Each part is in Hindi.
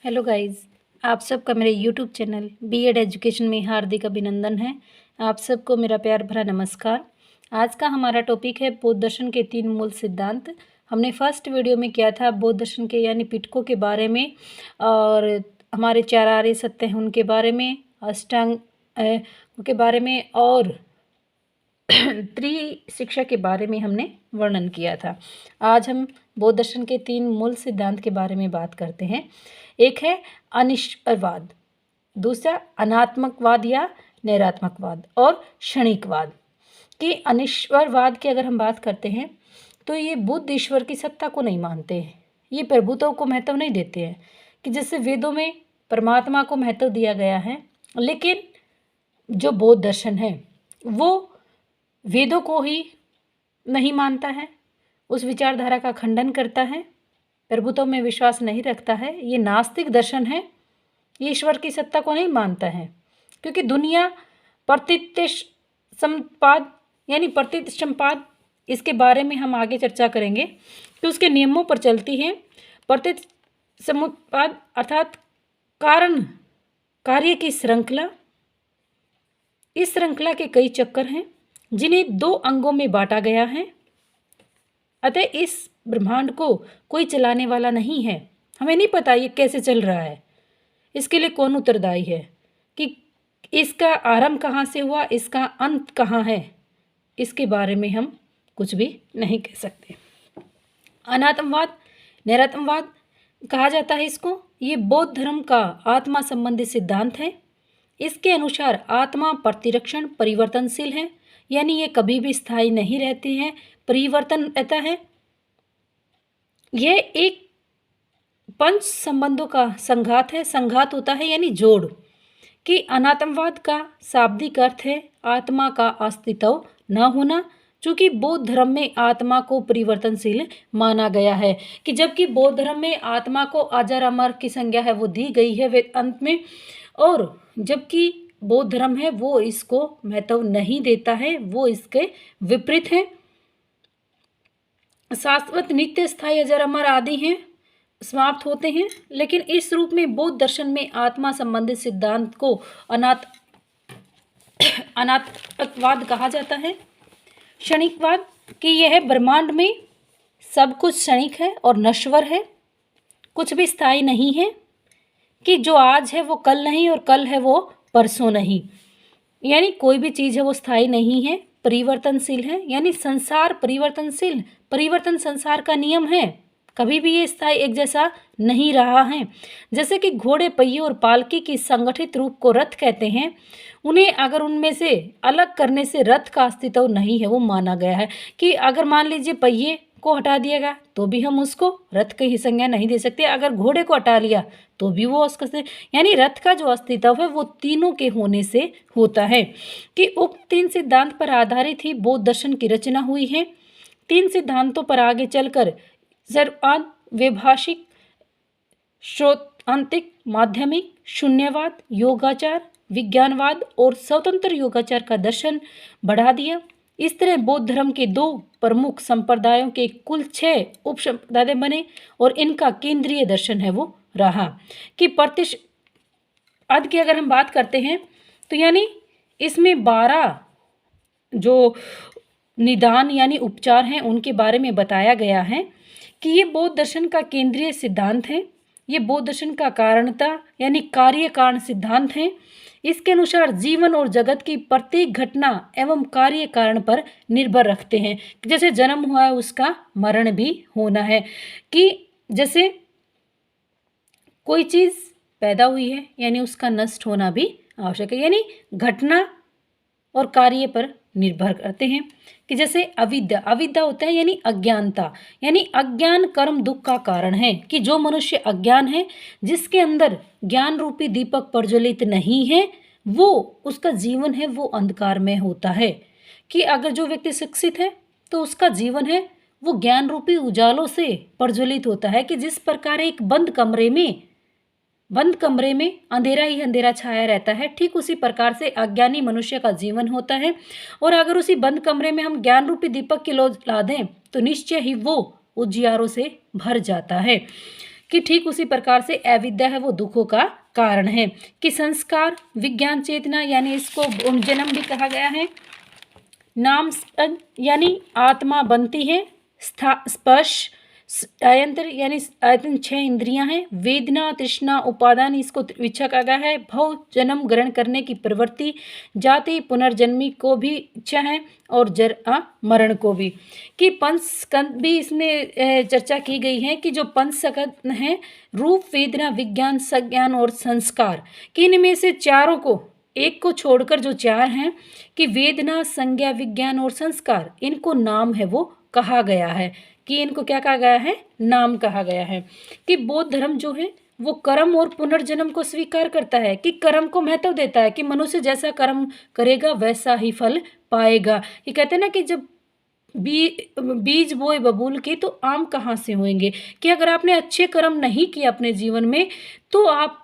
हेलो गाइस, आप सबका मेरे यूट्यूब चैनल बीएड एजुकेशन में हार्दिक अभिनंदन है। आप सबको मेरा प्यार भरा नमस्कार। आज का हमारा टॉपिक है बौद्ध दर्शन के 3 मूल सिद्धांत। हमने फर्स्ट वीडियो में किया था बौद्ध दर्शन के यानी पिटकों के बारे में, और हमारे 4 आर्य सत्य हैं उनके बारे में, अष्टांग के बारे में और त्रिशिक्षा के बारे में हमने वर्णन किया था। आज हम बौद्ध दर्शन के 3 मूल सिद्धांत के बारे में बात करते हैं। एक है अनिश्वरवाद, दूसरा अनात्मकवाद या नैरात्मकवाद और क्षणिकवाद। कि अनिश्वरवाद की अगर हम बात करते हैं तो ये बुद्ध ईश्वर की सत्ता को नहीं मानते हैं, ये प्रभुत्व को महत्व नहीं देते हैं। कि जैसे वेदों में परमात्मा को महत्व दिया गया है, लेकिन जो बौद्ध दर्शन है वो वेदों को ही नहीं मानता है, उस विचारधारा का खंडन करता है, प्रभुत्व में विश्वास नहीं रखता है। ये नास्तिक दर्शन है, ये ईश्वर की सत्ता को नहीं मानता है, क्योंकि दुनिया प्रतिसंपाद यानी प्रतिसंपाद, इसके बारे में हम आगे चर्चा करेंगे कि उसके नियमों पर चलती है। प्रतिसंपाद अर्थात कारण कार्य की श्रृंखला। इस श्रृंखला के कई चक्कर हैं जिन्हें 2 अंगों में बांटा गया है। अतः इस ब्रह्मांड को कोई चलाने वाला नहीं है। हमें नहीं पता ये कैसे चल रहा है, इसके लिए कौन उत्तरदायी है, कि इसका आरंभ कहाँ से हुआ, इसका अंत कहाँ है, इसके बारे में हम कुछ भी नहीं कह सकते। अनात्मवाद, नैरात्मवाद कहा जाता है इसको। ये बौद्ध धर्म का आत्मा संबंधी सिद्धांत है। इसके अनुसार आत्मा प्रतिरक्षण परिवर्तनशील है, यानी ये कभी भी स्थायी नहीं रहती है, परिवर्तन रहता है। यह एक पंच संबंधों का संघात है, संघात होता है यानी जोड़। कि अनात्मवाद का शाब्दिक अर्थ है आत्मा का अस्तित्व न होना, चूँकि बौद्ध धर्म में आत्मा को परिवर्तनशील माना गया है। कि जबकि बौद्ध धर्म में आत्मा को अजर अमर की संज्ञा है वो दी गई है वेद अंत में, और जबकि बौद्ध धर्म है वो इसको महत्व नहीं देता है, वो इसके विपरीत है। शाश्वत नित्य स्थायी अजर अमर आदि हैं, समाप्त होते हैं। लेकिन इस रूप में बौद्ध दर्शन में आत्मा संबंधित सिद्धांत को अनात्मकवाद कहा जाता है। क्षणिकवाद कि यह ब्रह्मांड में सब कुछ क्षणिक है और नश्वर है, कुछ भी स्थायी नहीं है। कि जो आज है वो कल नहीं और कल है वो परसों नहीं, यानी कोई भी चीज़ है वो स्थायी नहीं है, परिवर्तनशील है। यानी संसार परिवर्तनशील, परिवर्तन संसार का नियम है, कभी भी ये स्थायी एक जैसा नहीं रहा है। जैसे कि घोड़े, पहिए और पालकी की संगठित रूप को रथ कहते हैं, उन्हें अगर उनमें से अलग करने से रथ का अस्तित्व नहीं है वो माना गया है। कि अगर मान लीजिए पहिए को हटा दिया गया तो भी हम उसको रथ की ही संज्ञा नहीं दे सकते, अगर घोड़े को हटा लिया तो भी वो उसका से, यानी रथ का जो अस्तित्व है वो तीनों के होने से होता है। कि उक्त 3 सिद्धांत पर आधारित ही बौद्ध दर्शन की रचना हुई है। 3 सिद्धांतों पर आगे चलकर सर्ववाद, वैभाषिक, श्रौतांतिक, माध्यमिक, शून्यवाद, योगाचार, विज्ञानवाद और स्वतंत्र योगाचार का दर्शन बढ़ा दिया। इस तरह बौद्ध धर्म के 2 प्रमुख संप्रदायों के कुल 6 उप संप्रदाय बने और इनका केंद्रीय दर्शन है वो रहा। कि प्रतिशत की अगर हम बात करते हैं तो यानी इसमें 12 जो निदान यानी उपचार हैं उनके बारे में बताया गया है। कि ये बौद्ध दर्शन का केंद्रीय सिद्धांत है, ये बौद्ध दर्शन का कारणता यानी कार्य कारण सिद्धांत है। इसके अनुसार जीवन और जगत की प्रत्येक घटना एवं कार्य कारण पर निर्भर रखते हैं। जैसे जन्म हुआ है उसका मरण भी होना है। कि जैसे कोई चीज़ पैदा हुई है यानी उसका नष्ट होना भी आवश्यक है, यानी घटना और कार्य पर निर्भर करते हैं। कि जैसे अविद्या, अविद्या होता है यानी अज्ञानता, यानी अज्ञान कर्म दुख का कारण है। कि जो मनुष्य अज्ञान है, जिसके अंदर ज्ञान रूपी दीपक प्रज्वलित नहीं है, वो उसका जीवन है वो अंधकार में होता है। कि अगर जो व्यक्ति शिक्षित है तो उसका जीवन है वो ज्ञान रूपी उजालों से प्रज्वलित होता है। कि जिस प्रकार एक बंद कमरे में अंधेरा ही अंधेरा छाया रहता है, ठीक उसी प्रकार से अज्ञानी मनुष्य का जीवन होता है। और अगर उसी बंद कमरे में हम ज्ञान रूपी दीपक की लौ ला दें तो निश्चय ही वो उजियारों से भर जाता है। कि ठीक उसी प्रकार से अविद्या है वो दुखों का कारण है। कि संस्कार विज्ञान चेतना यानी इसको जन्म भी कहा गया है। नाम यानी आत्मा बनती है। स्पर्श आयंत्र यानी आयतन 6 इंद्रियां हैं। वेदना तृष्णा उपादान इसको इच्छा कहा गया है। भव जन्म ग्रहण करने की प्रवृत्ति। जाति पुनर्जन्मी को भी इच्छा है और मरण को भी। कि पंच स्कंद भी इसमें चर्चा की गई है कि जो पंच स्कंद हैं रूप वेदना विज्ञान संज्ञान और संस्कार कि इनमें से चारों को एक को छोड़कर जो चार हैं कि वेदना संज्ञा विज्ञान और संस्कार इनको नाम है वो कहा गया है। कि इनको क्या कहा गया है? नाम कहा गया है। कि बौद्ध धर्म जो है वो कर्म और पुनर्जन्म को स्वीकार करता है। कि कर्म को महत्व देता है कि मनुष्य जैसा कर्म करेगा वैसा ही फल पाएगा। ये कहते हैं ना कि जब बीज बोए बबूल के तो आम कहाँ से होंगे। कि अगर आपने अच्छे कर्म नहीं किए अपने जीवन में तो आप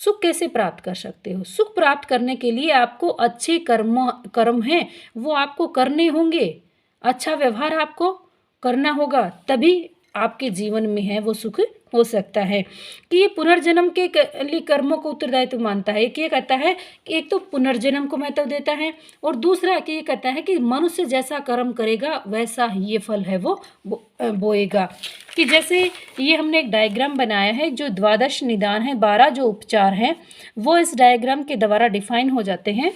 सुख कैसे प्राप्त कर सकते हो। सुख प्राप्त करने के लिए आपको अच्छे कर्म हैं वो आपको करने होंगे। अच्छा व्यवहार आपको करना होगा तभी आपके जीवन में है वो सुख हो सकता है। कि ये पुनर्जन्म के लिए कर्मों को उत्तरदायित्व मानता है। कि ये कहता है कि एक तो पुनर्जन्म को महत्व देता है और दूसरा कि ये कहता है कि मनुष्य जैसा कर्म करेगा वैसा ही ये फल है वो बोएगा। कि जैसे ये हमने एक डायग्राम बनाया है जो द्वादश निदान है 12 जो उपचार हैं वो इस डायग्राम के द्वारा डिफाइन हो जाते हैं।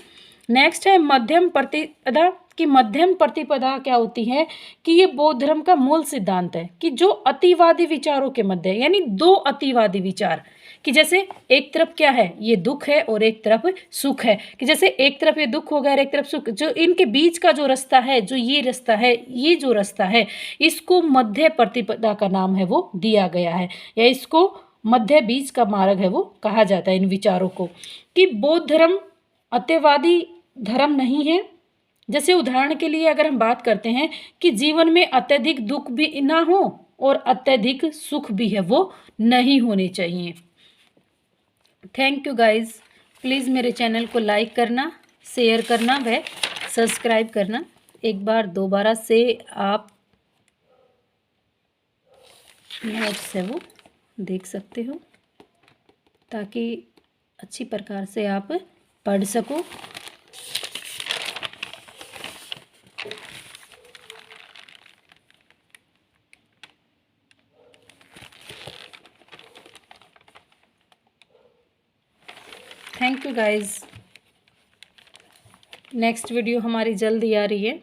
नेक्स्ट है मध्यम प्रतिपदा। कि मध्यम प्रतिपदा क्या होती है कि ये बौद्ध धर्म का मूल सिद्धांत है कि जो अतिवादी विचारों के मध्य यानी दो अतिवादी विचार। कि जैसे एक तरफ क्या है ये दुख है और एक तरफ सुख है। कि जैसे एक तरफ ये दुख हो गया और एक तरफ सुख, जो इनके बीच का जो रास्ता है जो ये रास्ता है ये जो रास्ता है इसको मध्य प्रतिपदा का नाम है वो दिया गया है या इसको मध्य बीच का मार्ग है वो कहा जाता है इन विचारों को। कि बौद्ध धर्म अतिवादी धर्म नहीं है। जैसे उदाहरण के लिए अगर हम बात करते हैं कि जीवन में अत्यधिक दुख भी ना हो और अत्यधिक सुख भी है वो नहीं होने चाहिए। Thank you guys. प्लीज़ मेरे चैनल को लाइक करना शेयर करना व सब्सक्राइब करना। एक बार दोबारा से आप नोट्स है वो देख सकते हो ताकि अच्छी प्रकार से आप पढ़ सको। Thank you guys. Next video हमारी जल्दी आ रही है।